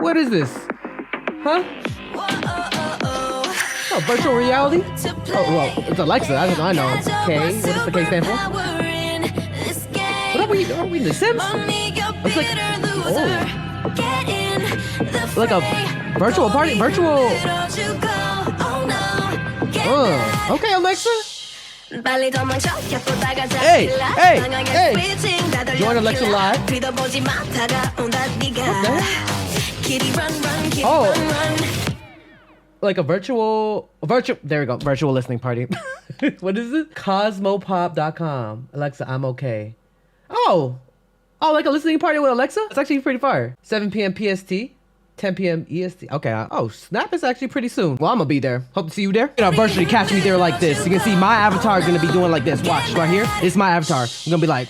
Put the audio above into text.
What is this? Huh? Oh, virtual reality? Oh, well, it's Alexa. That's what I know. K. What does the K stand for? What are we in The Sims? It's like, oh. Like a virtual party? Virtual. Okay, Alexa. Hey, hey, hey. Join Alexa Live. Oh. Like a virtual, there we go, virtual listening party. What is it? Cosmopop.com. Alexa, I'm okay. Oh, like a listening party with Alexa? It's actually pretty fire. 7 p.m. PST, 10 p.m. EST. Okay, oh, Snap is actually pretty soon. Well, I'm gonna be there. Hope to see you there. You know, virtually catch me there like this. You can see my avatar is gonna be doing like this. Watch, right here. It's my avatar. I'm gonna be like.